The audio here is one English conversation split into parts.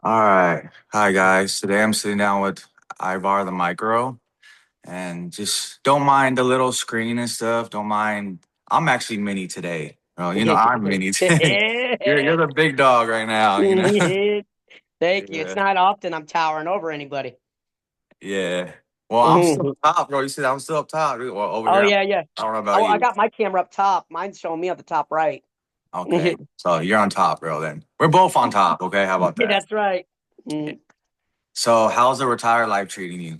All right. Hi, guys. Today I'm sitting down with Ivar the Micro, and just don't mind the little screen and stuff. Don't mind. I'm actually mini today. Bro, I'm mini today. You're the big dog right now. Thank you. It's Yeah. not often I'm towering over anybody. Yeah. Well, I'm still Mhm. up top, bro. You said I'm still up top. Well, over Oh here, yeah, yeah. I don't know about Oh, I you. got my camera up top. Mine's showing me at the top right. Okay. So you're on top, bro, then. We're both on top, okay? How about that? That's right. Mhm. So how's the retired life treating you?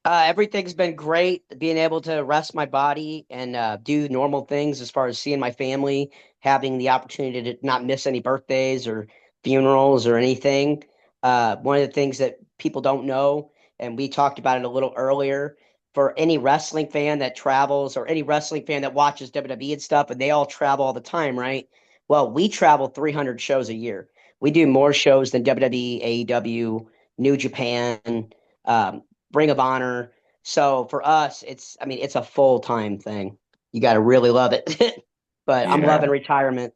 Everything's been great. Being able to rest my body and do normal things as far as seeing my family, having the opportunity to not miss any birthdays or funerals or anything. One of the things that people don't know, and we talked about it a little earlier, for any wrestling fan that travels or any wrestling fan that watches WWE and stuff, and they all travel all the time, right? Well, we travel 300 shows a year. We do more shows than WWE, AEW, New Japan. Um, Ring of Honor. So for us, it's a full time thing. You got to really love it. But I'm loving Yeah. retirement.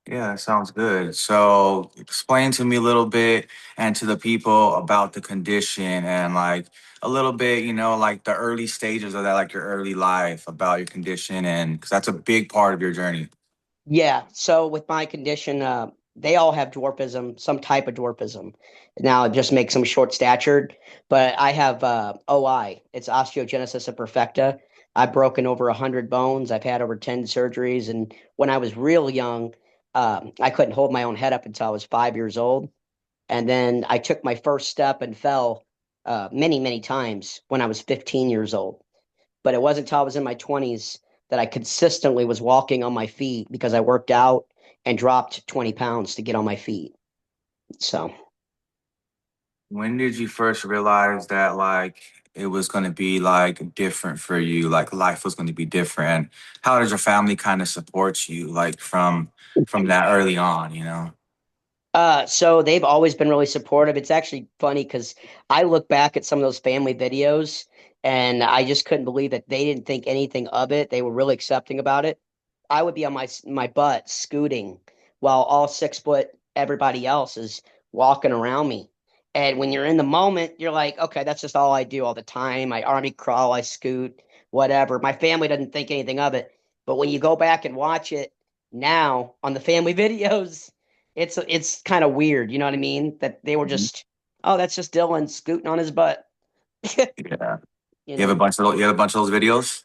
Yeah, that sounds good. So, explain to me a little bit and to the people about the condition and like a little bit, like the early stages of that, like your early life about your condition, and because that's a big part of your journey. Yeah. So with my condition, they all have dwarfism, some type of dwarfism. Now it just makes them short statured, but I have OI. It's osteogenesis imperfecta. I've broken over 100 bones. I've had over 10 surgeries, and when I was real young, I couldn't hold my own head up until I was 5 years old. And then I took my first step and fell many, many times when I was 15 years old. But it wasn't until I was in my 20s that I consistently was walking on my feet because I worked out and dropped 20 pounds to get on my feet. So, When did you first realize that like it was going to be like different for you, like life was going to be different? How did your family kind of support you, like from that early on? so they've always been really supportive. It's actually funny because I look back at some of those family videos and I just couldn't believe that they didn't think anything of it. They were really accepting about it. I would be on my butt scooting while all 6 foot everybody else is walking around me. And when you're in the moment, you're like, okay, that's just all I do all the time. I army crawl, I scoot, whatever. My family doesn't think anything of it. But when you go back and watch it now on the family videos, it's kind of weird, you know what I mean? That they were Mhm. just, oh, that's just Dylan scooting on his butt, Yeah. you You have a know? bunch of you have a bunch of those videos?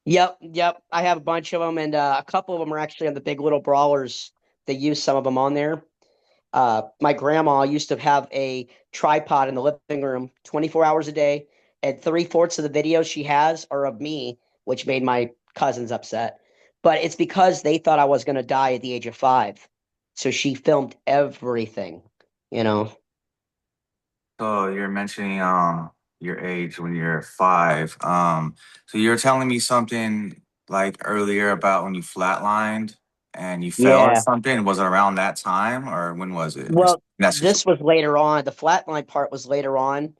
Yep, yep. I have a bunch of them, and a couple of them are actually on the Big Little Brawlers. They use some of them on there. My grandma used to have a tripod in the living room 24 hours a day, and three-fourths of the videos she has are of me, which made my cousins upset. But it's because they thought I was going to die at the age of 5. So she filmed everything, you know? So you're mentioning your age when you're 5. So you're telling me something like earlier about when you flatlined and you fell or Yeah. something. Was it around that time or when was it? Well, That's just this was later on. The flatline part was later on.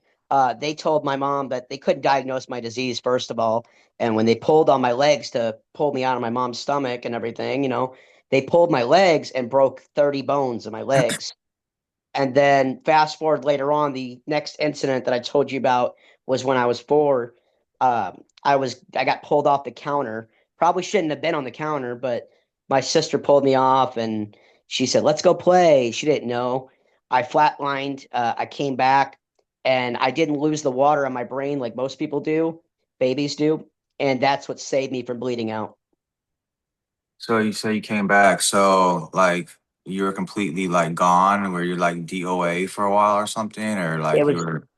They told my mom that they couldn't diagnose my disease, first of all. And when they pulled on my legs to pull me out of my mom's stomach and everything, they pulled my legs and broke 30 bones in my legs. And then fast forward later on, the next incident that I told you about was when I was 4. I got pulled off the counter. Probably shouldn't have been on the counter, but my sister pulled me off and she said, "Let's go play." She didn't know. I flatlined. I came back and I didn't lose the water on my brain like most people do, babies do, and that's what saved me from bleeding out. so you say you came back. So like you were completely like gone, where you're like DOA for a while or something, or It like you was were.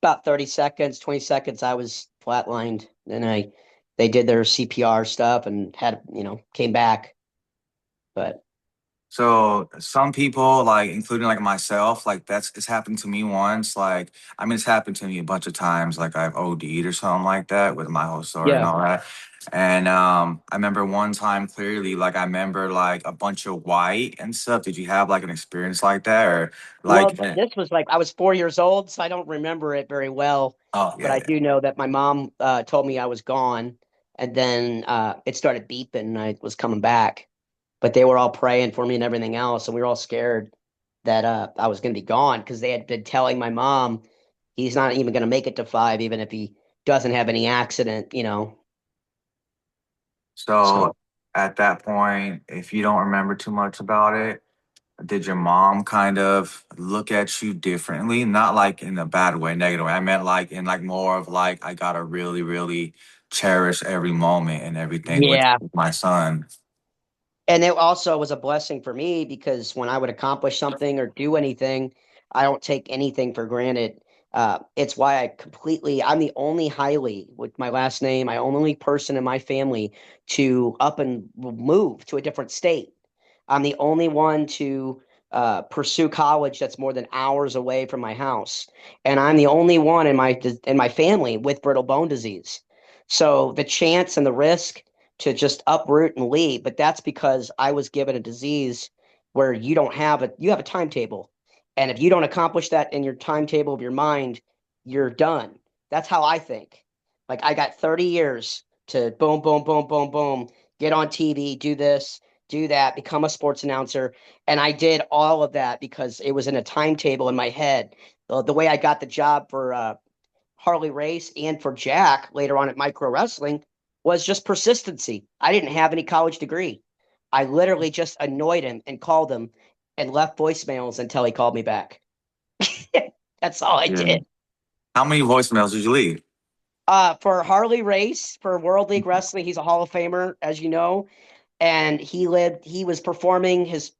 about 30 seconds, 20 seconds, I was flatlined. Then they did their CPR stuff and came back. But So some people, like including like myself, like it's happened to me once. Like I mean, it's happened to me a bunch of times. Like I've OD'd or something like that with my whole story and yeah. all that. And I remember one time clearly, like I remember like a bunch of white and stuff. Did you have like an experience like that, or like? Well, this was like I was 4 years old, so I don't remember it very well. Oh But yeah, I yeah. do know that my mom told me I was gone, and then it started beeping, and I was coming back. But they were all praying for me and everything else, and we were all scared. that I was going to be gone because they had been telling my mom he's not even going to make it to 5, even if he doesn't have any accident, you know. So So at that point, if you don't remember too much about it, did your mom kind of look at you differently? Not like in a bad way, negative way. I meant like in like more of like I gotta really, really cherish every moment and everything with yeah, my son. and it also was a blessing for me because when I would accomplish something or do anything, I don't take anything for granted. It's why I'm the only Hiley with my last name, I only person in my family to up and move to a different state. I'm the only one to pursue college that's more than hours away from my house, and I'm the only one in my family with brittle bone disease. So the chance and the risk to just uproot and leave. But that's because I was given a disease where you have a timetable. And if you don't accomplish that in your timetable of your mind, you're done. That's how I think. Like I got 30 years to boom, boom, boom, boom, boom, get on TV, do this, do that, become a sports announcer. And I did all of that because it was in a timetable in my head. The way I got the job for Harley Race and for Jack later on at Micro Wrestling was just persistency. I didn't have any college degree. I literally just annoyed him and called him and left voicemails until he called me back. That's all I Yeah. did. How many voicemails did you leave? For Harley Race for World League Wrestling, he's a Hall of Famer, as you know, and he was performing his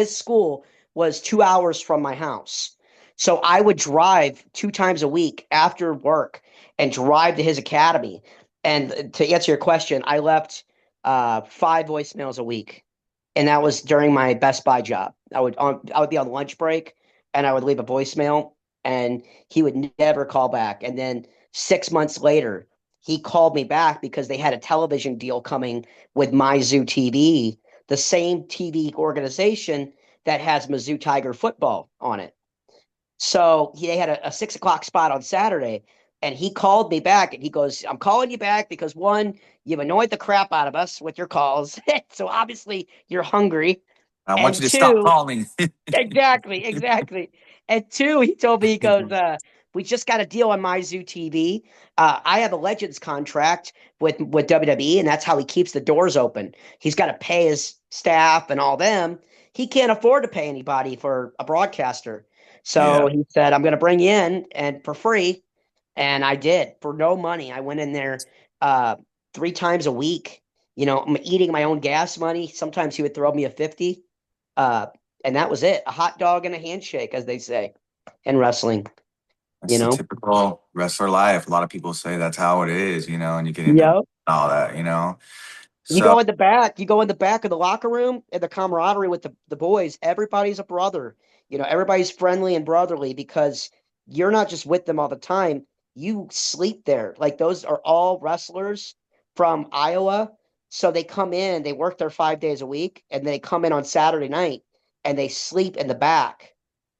school was 2 hours from my house. So I would drive 2 times a week after work and drive to his academy. And to answer your question, I left 5 voicemails a week, and that was during my Best Buy job. I would be on lunch break, and I would leave a voicemail, and he would never call back. And then 6 months later, he called me back because they had a television deal coming with MyZoo TV, the same TV organization that has Mizzou Tiger football on it. So they had a 6 o'clock spot on Saturday, and he called me back and he goes, I'm calling you back because one, you've annoyed the crap out of us with your calls. So obviously you're hungry. I want And you to stop two, calling. exactly, exactly. And two, he told me, he goes, we just got a deal on MyZoo TV. I have a Legends contract with WWE, and that's how he keeps the doors open. He's got to pay his staff and all them. He can't afford to pay anybody for a broadcaster. So Yeah. he said, I'm going to bring you in and for free. And I did for no money. I went in there 3 times a week. You know, I'm eating my own gas money. Sometimes he would throw me a 50. Uh, and that was it. A hot dog and a handshake, as they say in wrestling, you That's the know? typical wrestler life. A lot of people say that's how it is, and you get into Yep. all that. You So go in the back, you go in the back of the locker room and the camaraderie with the boys. Everybody's a brother. You know, everybody's friendly and brotherly because you're not just with them all the time. You sleep there. Like those are all wrestlers from Iowa. So they come in, they work there 5 days a week, and they come in on Saturday night and they sleep in the back.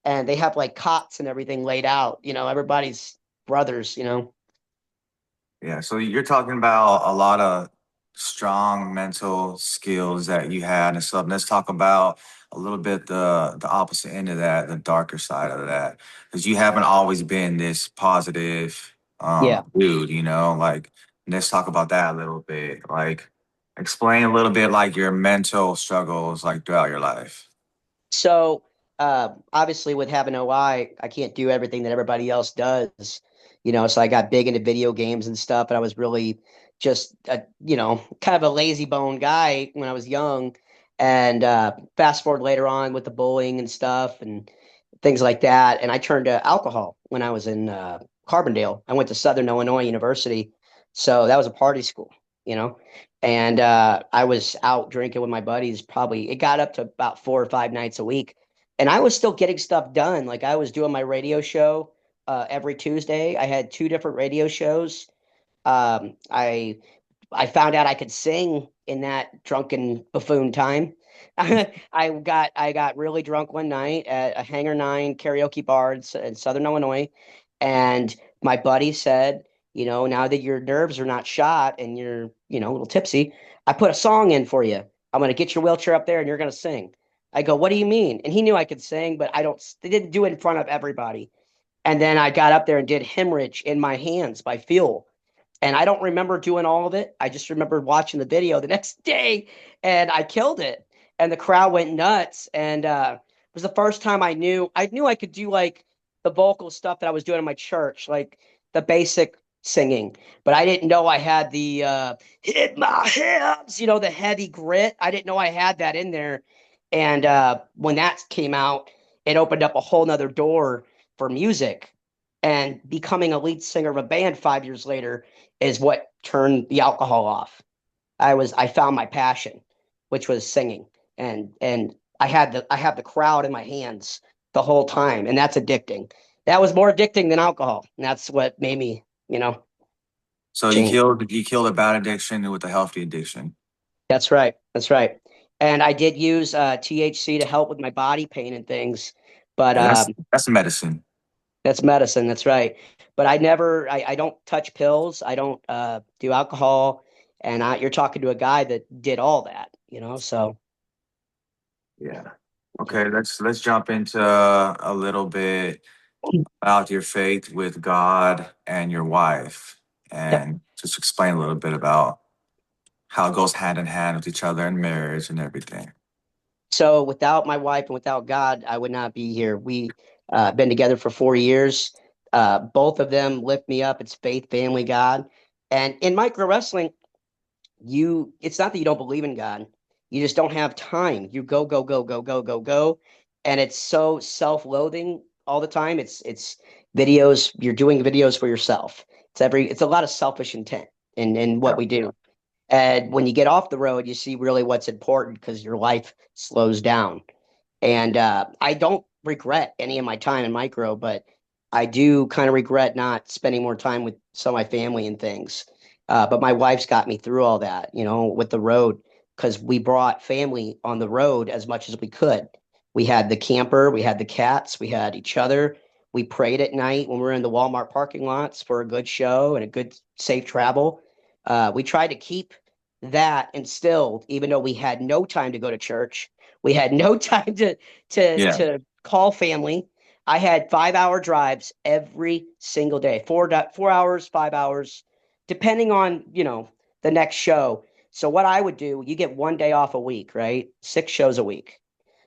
And they have like cots and everything laid out. You know, everybody's brothers, you know. yeah, so you're talking about a lot of strong mental skills that you had and stuff. Let's talk about a little bit the opposite end of that, the darker side of that, because you haven't always been this positive Yeah. dude. Like let's talk about that a little bit. Like explain a little bit like your mental struggles like throughout your life. So, obviously, with having I can't do everything that everybody else does. You know, so I got big into video games and stuff, and I was really just kind of a lazy bone guy when I was young. And fast forward later on with the bullying and stuff and things like that, and I turned to alcohol when I was in Carbondale. I went to Southern Illinois University, so that was a party school, you know. And I was out drinking with my buddies. Probably it got up to about 4 or 5 nights a week, and I was still getting stuff done. Like I was doing my radio show every Tuesday. I had 2 different radio shows. Um, I I found out I could sing in that drunken buffoon time. I got really drunk one night at a Hangar 9 karaoke bar in Southern Illinois, and my buddy said, you know, now that your nerves are not shot and you're, a little tipsy, I put a song in for you. I'm gonna get your wheelchair up there and you're gonna sing. I go, what do you mean? And he knew I could sing, but they didn't do it in front of everybody. And then I got up there and did Hemorrhage in My Hands by Fuel. And I don't remember doing all of it. I just remember watching the video the next day and I killed it. And the crowd went nuts. And it was the first time I knew I could do like the vocal stuff that I was doing in my church, like the basic singing. But I didn't know I had the hit my hips, the heavy grit. I didn't know I had that in there. And when that came out, it opened up a whole nother door for music. And becoming a lead singer of a band 5 years later is what turned the alcohol off. I found my passion, which was singing. And I have the crowd in my hands the whole time, and that's addicting. That was more addicting than alcohol. And that's what made me, So change. you killed a bad addiction with a healthy addiction. That's right. That's right. And I did use THC to help with my body pain and things, but Yeah, that's medicine. that's medicine. That's right. But I don't touch pills. I don't do alcohol. And you're talking to a guy that did all that, so Yeah. yeah. Okay, let's jump into a little bit about your faith with God and your wife, Yep. and just explain a little bit about how it goes hand in hand with each other in marriage and everything. So without my wife and without God, I would not be here. We been together for 4 years. Both of them lift me up. It's faith, family, God. And in micro wrestling, it's not that you don't believe in God. You just don't have time. You go, go, go, go, go, go, go. And it's so self-loathing all the time. It's videos, you're doing videos for yourself. It's a lot of selfish intent in what Yeah. we do. And when you get off the road, you see really what's important because your life slows down. And I don't regret any of my time in micro, but I do kind of regret not spending more time with some of my family and things. But my wife's got me through all that, with the road, because we brought family on the road as much as we could. We had the camper, we had the cats, we had each other. We prayed at night when we were in the Walmart parking lots for a good show and a good safe travel. We tried to keep that instilled, even though we had no time to go to church. We had no time Yeah. to call family. I had 5 hour drives every single day, 4 hours, 5 hours, depending on, the next show. So what I would do, you get one day off a week, right? 6 shows a week.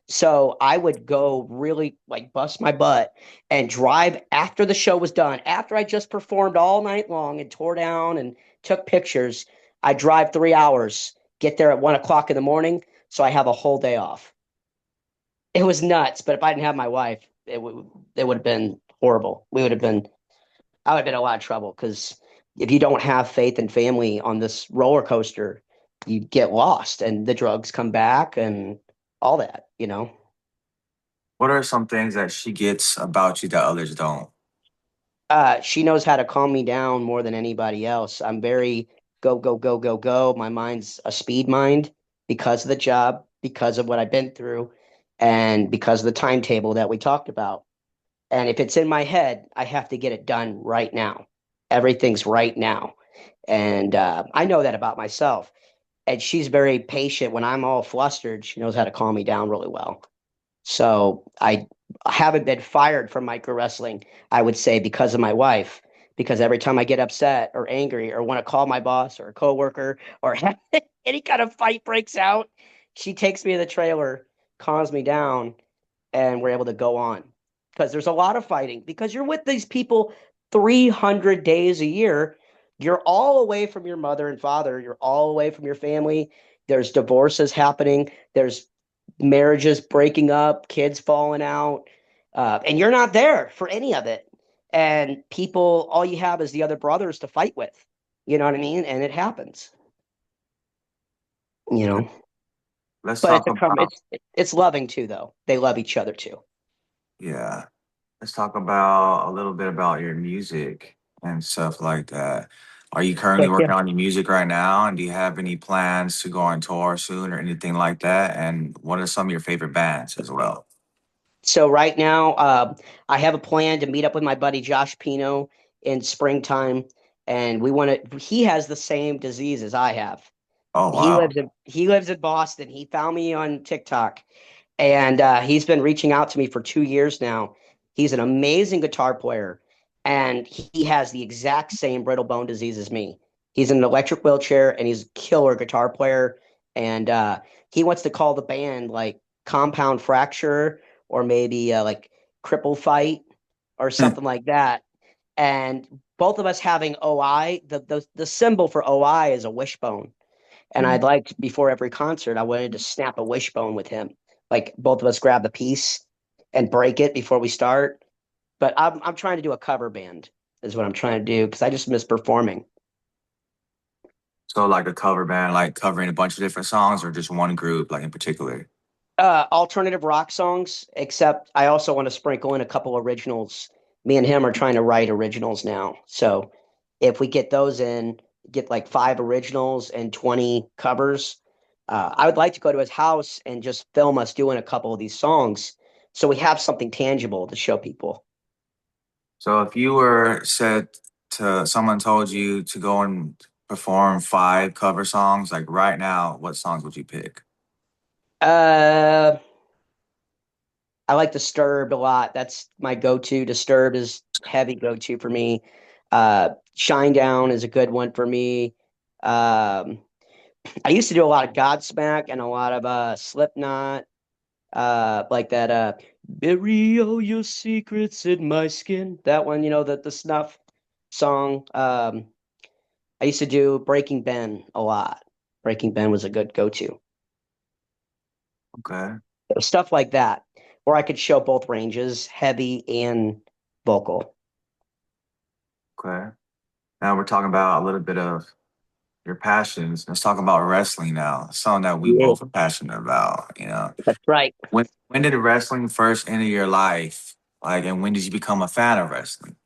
So I would go really like bust my butt and drive after the show was done, after I just performed all night long and tore down and took pictures. I drive 3 hours, get there at 1 o'clock in the morning, so I have a whole day off. It was nuts, but if I didn't have my wife, it would have been horrible. I would have been in a lot of trouble because if you don't have faith and family on this roller coaster, you get lost and the drugs come back and all that. What are some things that she gets about you that others don't? She knows how to calm me down more than anybody else. I'm very go, go, go, go, go. My mind's a speed mind because of the job, because of what I've been through, and because of the timetable that we talked about. And if it's in my head, I have to get it done right now. Everything's right now. And I know that about myself. And she's very patient. When I'm all flustered, she knows how to calm me down really well. So I haven't been fired from micro wrestling, I would say, because of my wife. Because every time I get upset or angry or want to call my boss or a coworker or have any kind of fight breaks out, she takes me to the trailer, calms me down, and we're able to go on. Because there's a lot of fighting. Because you're with these people 300 days a year. You're all away from your mother and father. You're all away from your family. There's divorces happening. There's marriages breaking up, kids falling out, and you're not there for any of it. And people, all you have is the other brothers to fight with. You know what I mean? And it happens. You Okay. know, Let's but talk about it's loving too, though. They love each other too. yeah. Let's talk about a little bit about your music and stuff like that. Are you currently Heck yeah. working on your music right now? And do you have any plans to go on tour soon or anything like that? And what are some of your favorite bands as well? So right now, I have a plan to meet up with my buddy Josh Pino in springtime, and we want to. He has the same disease as I have. Oh, He wow. lives in Boston. He found me on TikTok, and he's been reaching out to me for 2 years now. He's an amazing guitar player, and he has the exact same brittle bone disease as me. He's in an electric wheelchair, and he's a killer guitar player. And he wants to call the band like Compound Fracture or maybe like Cripple Fight or something like that. And both of us having OI, the symbol for OI is a wishbone. And I'd like before every concert, I wanted to snap a wishbone with him. Like both of us grab the piece and break it before we start. But I'm trying to do a cover band is what I'm trying to do because I just miss performing. So like a cover band, like covering a bunch of different songs, or just one group, like in particular. Alternative rock songs, except I also want to sprinkle in a couple originals. Me and him are trying to write originals now. So if we get those in, get like five originals and 20 covers, I would like to go to his house and just film us doing a couple of these songs so we have something tangible to show people. So if you were said to someone told you to go and perform five cover songs, like right now, what songs would you pick? Uh, I like Disturbed a lot. That's my go-to. Disturbed is heavy go-to for me. Shine Down is a good one for me. Um, I used to do a lot of Godsmack and a lot of Slipknot, like that Bury all your secrets in my skin. That one, the snuff song. I used to do Breaking Ben a lot. Breaking Ben was a good go-to. Okay, Stuff like that, where I could show both ranges, heavy and vocal. okay. Now we're talking about a little bit of your passions. Let's talk about wrestling now. Something that we Yeah, both are passionate about, you know. that's right. When did wrestling first enter your life? Like, and when did you become a fan of wrestling?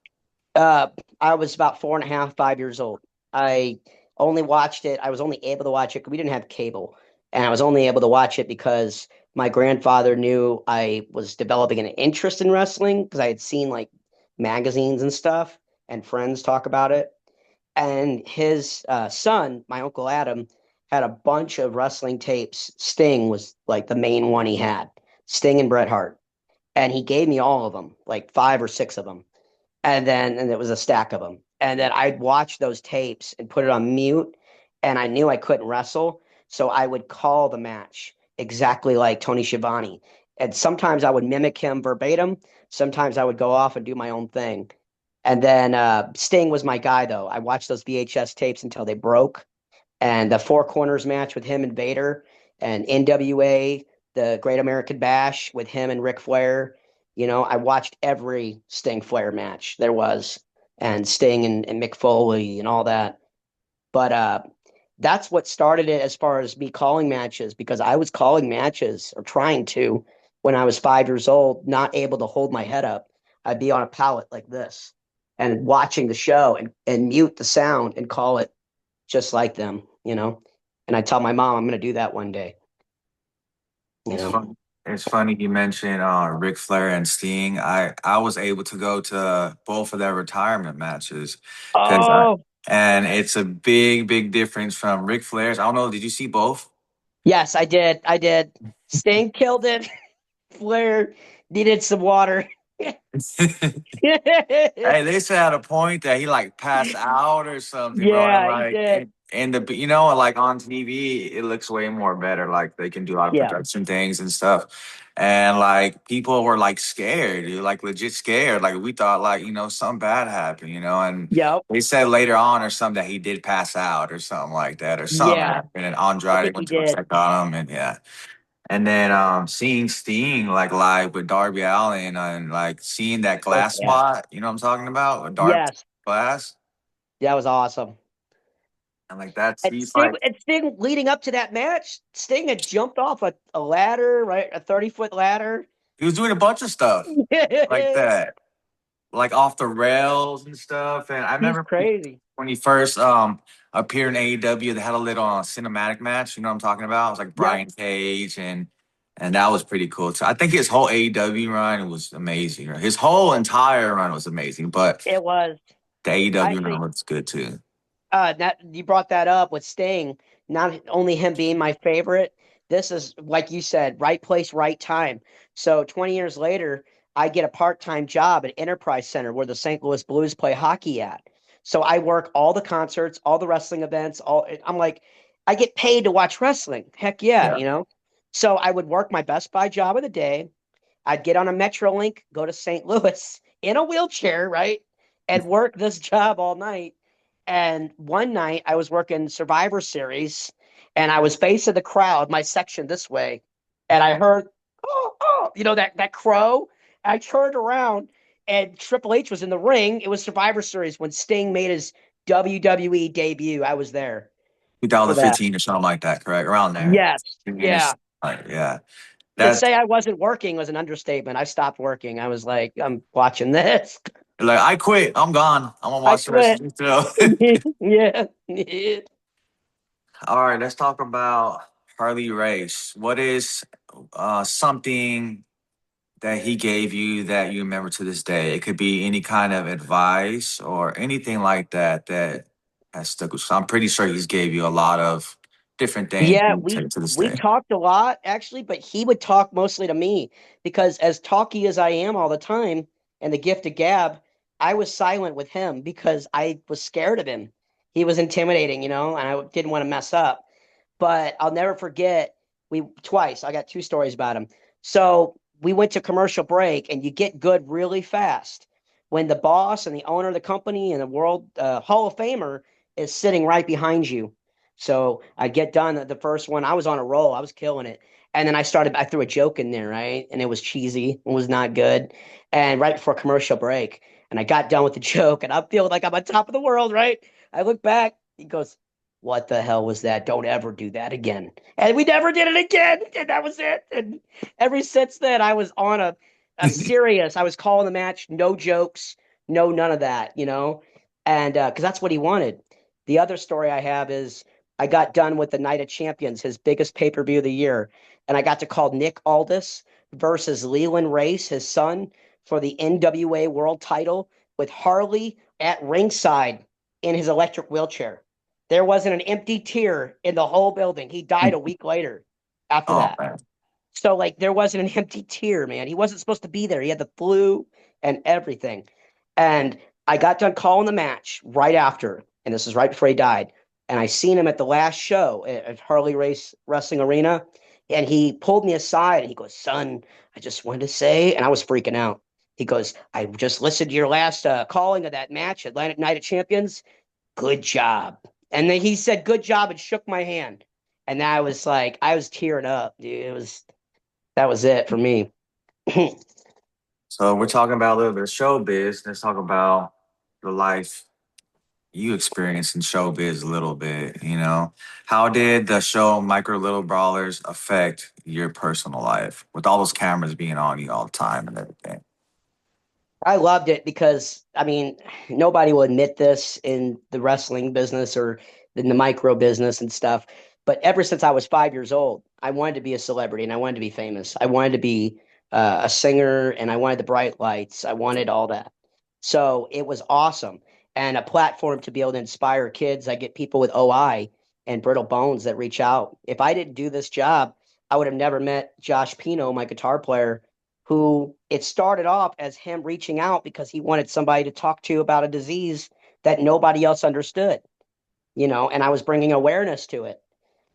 Uh, I was about 4.5, 5 years old. I only watched it. I was only able to watch it because we didn't have cable, and I was only able to watch it because my grandfather knew I was developing an interest in wrestling because I had seen like magazines and stuff and friends talk about it. And his son, my uncle Adam, had a bunch of wrestling tapes. Sting was like the main one he had. Sting and Bret Hart, and he gave me all of them, like five or six of them, and it was a stack of them. And then I'd watch those tapes and put it on mute, and I knew I couldn't wrestle, so I would call the match exactly like Tony Schiavone. And sometimes I would mimic him verbatim. Sometimes I would go off and do my own thing. And then Sting was my guy, though. I watched those VHS tapes until they broke, and the Four Corners match with him and Vader, and NWA, the Great American Bash with him and Ric Flair. I watched every Sting Flair match there was, and Sting and Mick Foley and all that. But that's what started it as far as me calling matches because I was calling matches or trying to when I was 5 years old, not able to hold my head up. I'd be on a pallet like this and watching the show and mute the sound and call it just like them. And I tell my mom I'm going to do that one day, you It's know. fun. It's funny you mentioned Ric Flair and Sting. I was able to go to both of their retirement matches because Oh, and it's a big difference from Ric Flair's. I don't know. Did you see both? yes, I did. I did. Sting killed it. Flair needed some water. Hey, they said at a point that he like passed out or something, bro. And Yeah, he like, did. and the like on TV, it looks way more better. Like they can do a lot of Yeah. production things and stuff. And like people were like scared, dude, like legit scared. Like we thought like something bad happened, and Yep. they said later on or something that he did pass out or something like that or something Yeah. happened. And I Andrade think he went to go did. check on him, and yeah. And then seeing Sting like live with Darby Allin and like seeing that Oh glass yeah. spot, you know what I'm talking about? With Darby Yes. glass. That was awesome. And like that's And he's Sting, like and Sting leading up to that match, Sting had jumped off a ladder, right? A 30-foot ladder. he was doing a bunch of stuff like that. Like off the rails and stuff. And I He's remember crazy. when he first appeared in AEW, they had a little cinematic match, you know what I'm talking about? It was like Yep. Brian Cage and that was pretty cool too. I think his whole AEW run was amazing. His whole entire run was amazing, but It was. the AEW run Actually, was good too. that you brought that up with Sting. Not only him being my favorite, this is like you said, right place, right time. So 20 years later, I get a part-time job at Enterprise Center where the St. Louis Blues play hockey at. So I work all the concerts, all the wrestling events, all I'm like, I get paid to watch wrestling. Heck yeah, Yeah. you know? So I would work my Best Buy job of the day. I'd get on a Metrolink, go to St. Louis in a wheelchair, right? And work this job all night. And one night I was working Survivor Series and I was facing the crowd, my section this way, and I heard, oh, oh, that crow. I turned around and Triple H was in the ring. It was Survivor Series when Sting made his WWE debut. I was there for that. 2015 or something like that, correct? Around there. Yes. And Yeah. it's like, yeah. To That's say I wasn't working was an understatement. I stopped working. I was like, I'm watching this. like I quit. I'm gone. I'm gonna I watch the rest of quit. the show. Yeah. Yeah. All right, let's talk about Harley Race. What is something that he gave you that you remember to this day? It could be any kind of advice or anything like that that has stuck with you. I'm pretty sure he's gave you a lot of different things Yeah, you we take to this we day. talked a lot actually, but he would talk mostly to me because as talky as I am all the time and the gift of gab, I was silent with him because I was scared of him. He was intimidating, and I didn't want to mess up. But I'll never forget we twice. I got two stories about him. So we went to commercial break, and you get good really fast when the boss and the owner of the company and the world Hall of Famer is sitting right behind you. So I get done the first one. I was on a roll. I was killing it. And then I threw a joke in there, right? And it was cheesy. It was not good. And right before commercial break, and I got done with the joke, and I'm feeling like I'm on top of the world, right? I look back. He goes, what the hell was that? Don't ever do that again. And we never did it again. And that was it. And ever since then, I was on a serious, I was calling the match, no jokes, no, none of that, And because that's what he wanted. The other story I have is I got done with the Night of Champions, his biggest pay per view of the year. And I got to call Nick Aldis versus Leland Race, his son, for the NWA world title with Harley at ringside in his electric wheelchair. There wasn't an empty tear in the whole building. He died a week later after Oh that. man. So like there wasn't an empty tear, man. He wasn't supposed to be there. He had the flu and everything. And I got done calling the match right after, and this is right before he died. And I seen him at the last show at Harley Race Wrestling Arena, and he pulled me aside and he goes, "Son, I just wanted to say," and I was freaking out. He goes, "I just listened to your last calling of that match, Atlantic Night of Champions. Good job." And then he said, "Good job," and shook my hand. And I was like, I was tearing up, dude. That was it for me. So we're talking about a little bit of showbiz. Let's talk about the life you experienced in showbiz a little bit. How did the show Micro Little Brawlers affect your personal life with all those cameras being on you all the time and everything? I loved it because I mean, nobody will admit this in the wrestling business or in the micro business and stuff. But ever since I was 5 years old, I wanted to be a celebrity and I wanted to be famous. I wanted to be a singer and I wanted the bright lights. I wanted all that. So it was awesome and a platform to be able to inspire kids. I get people with OI and brittle bones that reach out. If I didn't do this job, I would have never met Josh Pino, my guitar player, who it started off as him reaching out because he wanted somebody to talk to about a disease that nobody else understood, and I was bringing awareness to it.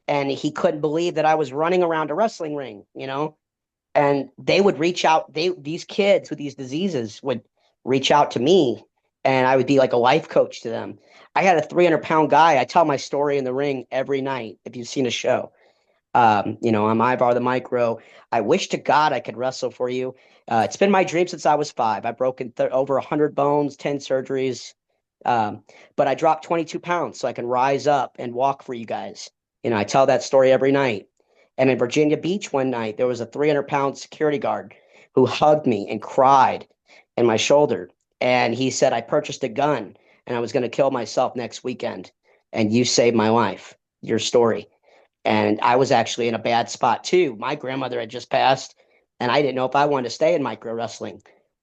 And he couldn't believe that I was running around a wrestling ring, and they would reach out. These kids with these diseases would reach out to me, and I would be like a life coach to them. I had a 300-pound guy. I tell my story in the ring every night if you've seen a show. I'm Ivar the Micro. I wish to God I could wrestle for you. It's been my dream since I was 5. I've broken over 100 bones, 10 surgeries, um, but I dropped 22 pounds so I can rise up and walk for you guys. I tell that story every night. And in Virginia Beach one night, there was a 300-pound security guard who hugged me and cried in my shoulder. And he said, I purchased a gun and I was going to kill myself next weekend. And you saved my life. Your story. And I was actually in a bad spot too. My grandmother had just passed, and I didn't know if I wanted to stay in micro wrestling.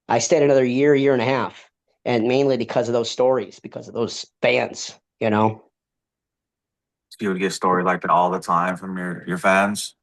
I stayed another year, year and a half, and mainly because of those stories, because of those fans. You would get stories like that all the time from your fans.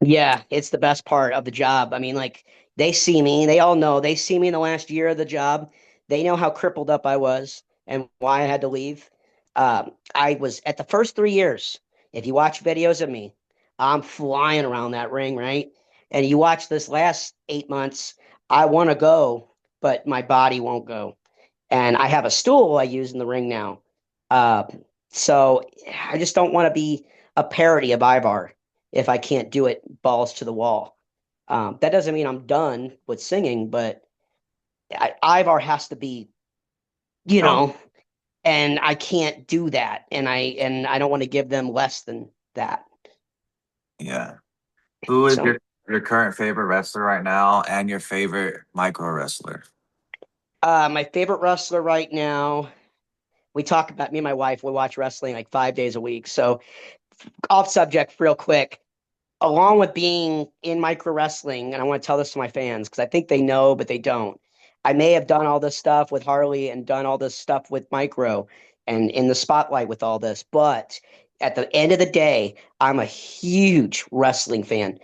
Yeah, it's the best part of the job. I mean, like they see me, they all know, they see me in the last year of the job. They know how crippled up I was and why I had to leave. I was at the first 3 years. If you watch videos of me, I'm flying around that ring, right? And you watch this last 8 months, I want to go, but my body won't go. And I have a stool I use in the ring now. Uh, so I just don't want to be a parody of Ivar if I can't do it balls to the wall. That doesn't mean I'm done with singing, but Ivar has to be, you Oh, know, and I can't do that, and I don't want to give them less than that. yeah. Who is So, your current favorite wrestler right now and your favorite micro wrestler? my favorite wrestler right now. We talk about me and my wife. We watch wrestling like 5 days a week. So, off subject, real quick. Along with being in micro wrestling, and I want to tell this to my fans because I think they know, but they don't. I may have done all this stuff with Harley and done all this stuff with micro and in the spotlight with all this, but at the end of the day, I'm a huge wrestling fan.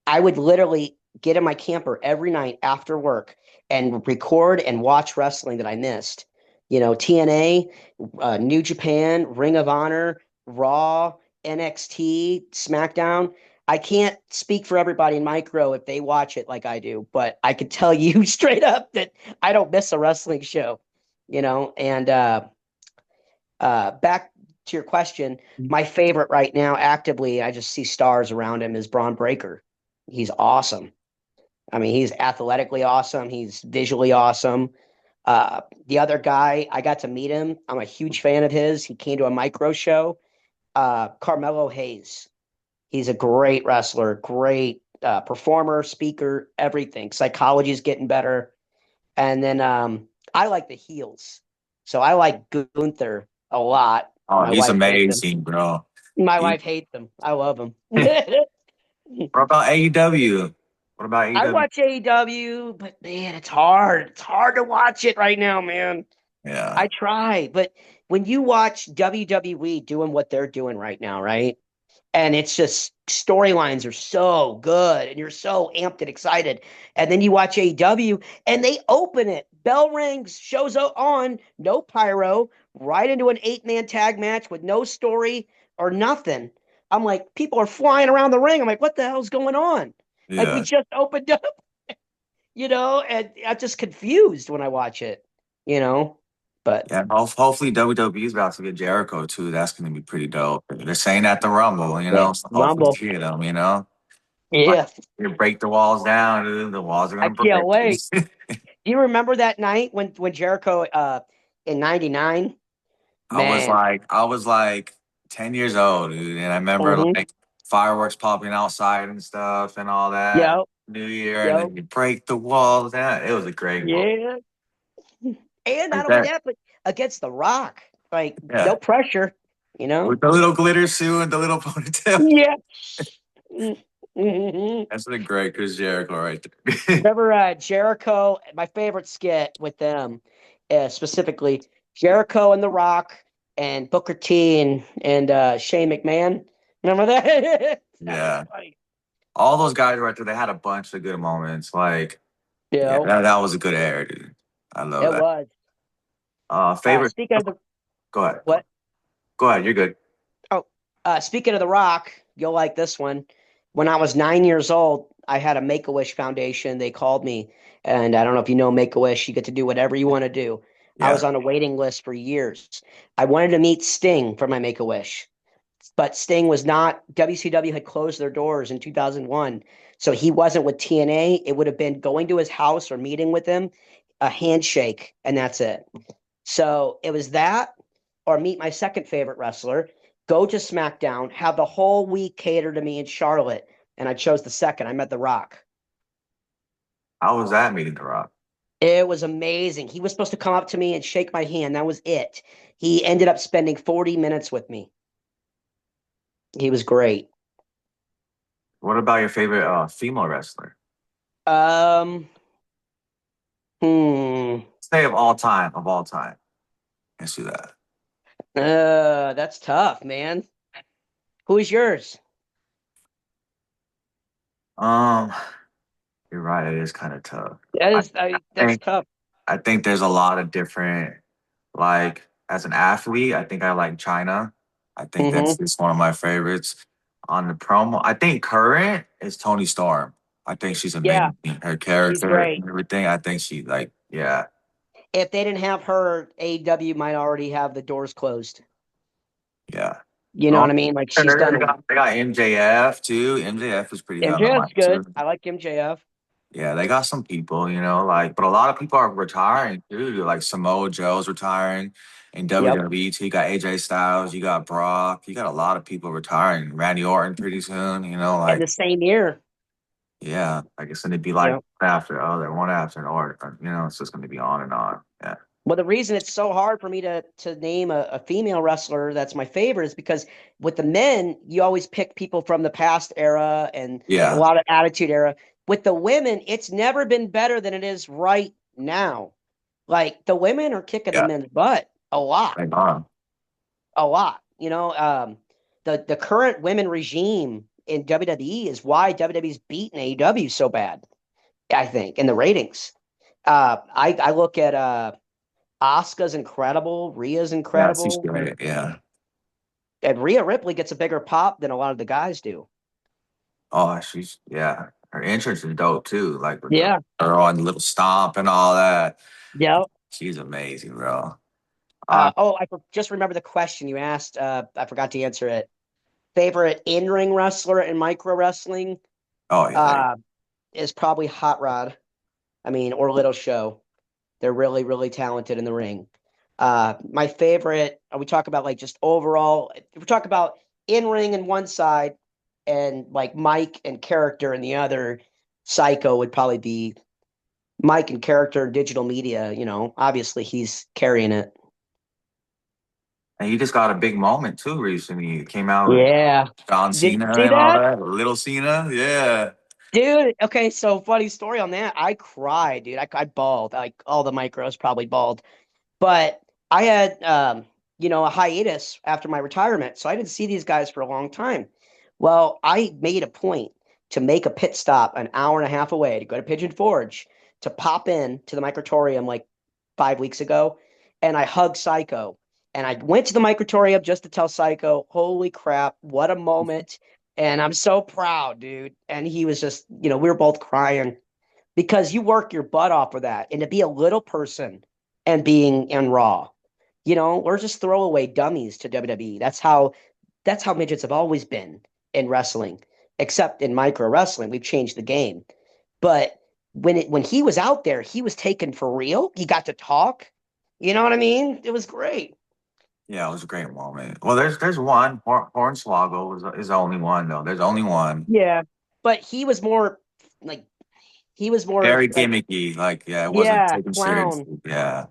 I would literally get in my camper every night after work and record and watch wrestling that I missed. You know, TNA, New Japan, Ring of Honor, Raw, NXT, SmackDown. I can't speak for everybody in micro if they watch it like I do, but I could tell you straight up that I don't miss a wrestling show, and back to your question, my favorite right now, actively, I just see stars around him is Braun Breaker. He's awesome. I mean, he's athletically awesome. He's visually awesome. The other guy, I got to meet him. I'm a huge fan of his. He came to a micro show. Carmelo Hayes. He's a great wrestler, great performer, speaker, everything. Psychology is getting better. And then I like the heels. So I like Gunther a lot. Oh, My he's wife hates him. amazing, bro. My He, wife hates him. I love him. what about AEW? What about I AEW? watch AEW, but man, it's hard. It's hard to watch it right now, man. Yeah, I try, but when you watch WWE doing what they're doing right now, right? And it's just storylines are so good and you're so amped and excited. And then you watch AEW and they open it. Bell rings, shows on, no pyro, right into an 8-man tag match with no story or nothing. I'm like, people are flying around the ring. I'm like, what the hell's going on? Like, we yeah, just opened up, and I'm just confused when I watch it, you know? But yeah. Hopefully WWE is about to get Jericho too. That's going to be pretty dope. They're saying at the Rumble, yeah, so hopefully Rumble. we get them. Like, Yeah, you break the walls down, dude, the walls are I going to can't break. wait. Do you remember that night when Jericho in '99? Man. I was like 10 years old, dude, and I remember Mm-hmm. like fireworks popping outside and stuff and all that. Yep. New Year, and Yep. then you break the walls down. It was a great moment. Yeah. And Like not only that, that, but against the Rock, like no yeah. pressure, you know? With the little glitter shoe and the little ponytail. Yeah. Mm-hmm. That's a great Chris Jericho right there. Remember Jericho, my favorite skit with them, specifically Jericho and the Rock and Booker T and Shane McMahon. Remember that? That was Yeah. funny. All those guys right there, they had a bunch of good moments. Like, yeah, Yeah, that was a good era, dude. I love it that. was. Favorite. Speaking of the Go ahead. what? Go ahead. You're good. Oh, speaking of The Rock, you'll like this one. When I was 9 years old, I had a Make a Wish Foundation. They called me, and I don't know if you know Make a Wish. You get to do whatever you want to do. I was Yeah. on a waiting list for years. I wanted to meet Sting for my Make a Wish, but Sting was not. WCW had closed their doors in 2001, so he wasn't with TNA. It would have been going to his house or meeting with him, a handshake, and that's it. So it was that or meet my second favorite wrestler, go to SmackDown, have the whole week catered to me in Charlotte. And I chose the second. I met The Rock. How was that meeting The Rock? It was amazing. He was supposed to come up to me and shake my hand. That was it. He ended up spending 40 minutes with me. He was great. What about your favorite female wrestler? Um, hmm. Say of all time, of all time. Let's do that. That's tough, man. Who is yours? Um, you're right. It is kind of tough. I, I That's think tough. I think there's a lot of different, like, as an athlete, I think I like China. I think that's Hmm. just one of my favorites. On the promo, I think current is Tony Storm. I think she's Yeah, amazing. Her she's character great. and everything. I think she like, yeah, If they didn't have her, AEW might already have the doors closed. yeah. You know Oh, what I mean? Like she's they done. got, they got MJF too. MJF is pretty hot on my MJF's good. too. I like MJF. Yeah, they got some people, like, but a lot of people are retiring too. Like Samoa Joe's retiring in Yep. WWE too. You got AJ Styles, you got Brock, you got a lot of people retiring. Randy Orton pretty soon, And like, the same year. yeah, I guess it'd be like Yep. one after other, one after another. It's just gonna be on and on. Yeah, Well, the reason it's so hard for me to name a female wrestler that's my favorite is because with the men, you always pick people from the past era and a yeah, lot of attitude era. With the women, it's never been better than it is right now. Like the women are kicking the yeah. men's butt a lot, Right on. a lot. The current women regime in WWE is why WWE's beating AEW so bad, I think, in the ratings. I look at Asuka's incredible, Rhea's Yeah, she's incredible, great. Yeah. and Rhea Ripley gets a bigger pop than a lot of the guys do. Oh, yeah. Her entrance is dope too. Like with the Yeah. girl and the little stomp and all that. Yeah. She's amazing, bro. Uh, Just remember the question you asked. I forgot to answer it. Favorite in-ring wrestler in micro wrestling oh yeah. uh, is probably Hot Rod. I mean, or Little Show. They're really, really talented in the ring. My favorite, we talk about like just overall, if we talk about in ring in one side and like Mike and character in the other, Psycho would probably be Mike and character and digital media. Obviously he's carrying it. And you just got a big moment too recently. You came out with Yeah. John Did you Cena see and all that? that. Little Cena. Yeah. Dude, okay, so funny story on that. I cried, dude. I bawled. Like all the micros probably bawled. But I had, a hiatus after my retirement, so I didn't see these guys for a long time. Well, I made a point to make a pit stop an hour and a half away to go to Pigeon Forge to pop in to the microtorium like 5 weeks ago, and I hugged Psycho. And I went to the microtorium just to tell Psycho, holy crap, what a moment. And I'm so proud, dude. And he was just, we were both crying because you work your butt off for that. And to be a little person and being in Raw, we're just throwaway dummies to WWE. That's how midgets have always been in wrestling, except in micro wrestling. We've changed the game. But when he was out there, he was taken for real. He got to talk. You know what I mean? It was great. Yeah, it was a great moment. Well, there's one. Hornswoggle is the only one though. There's only one. Yeah. But like he was more Very like, gimmicky. Like, yeah, it wasn't yeah, taken clown. seriously. Yeah.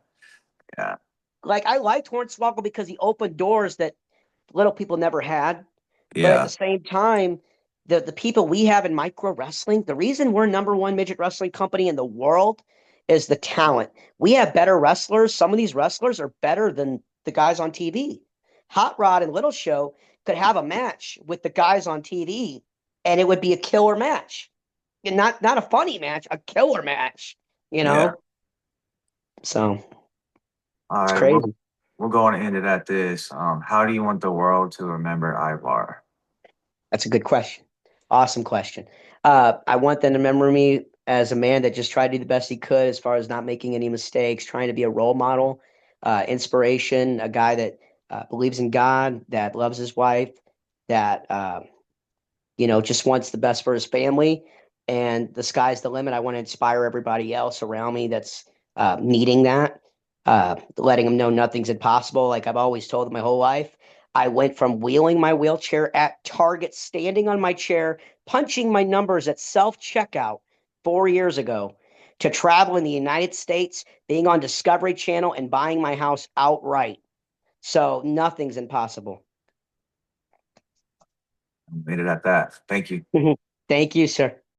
Yeah. Like I liked Hornswoggle because he opened doors that little people never had. But at the Yeah. same time, the people we have in micro wrestling, the reason we're number one midget wrestling company in the world is the talent. We have better wrestlers. Some of these wrestlers are better than the guys on TV. Hot Rod and Little Show could have a match with the guys on TV, and it would be a killer match. And not a funny match, a killer match, you Yeah. know? So All it's right. crazy. We're going to end it at this. How do you want the world to remember Ivar? That's a good question. Awesome question. I want them to remember me as a man that just tried to do the best he could as far as not making any mistakes, trying to be a role model, inspiration, a guy that believes in God, that loves his wife, that just wants the best for his family. And the sky's the limit. I want to inspire everybody else around me that's needing that, letting them know nothing's impossible. Like I've always told them my whole life. I went from wheeling my wheelchair at Target, standing on my chair, punching my numbers at self checkout 4 years ago, to travel in the United States, being on Discovery Channel, and buying my house outright. So nothing's impossible. Made it at that. Thank you. Thank you, sir.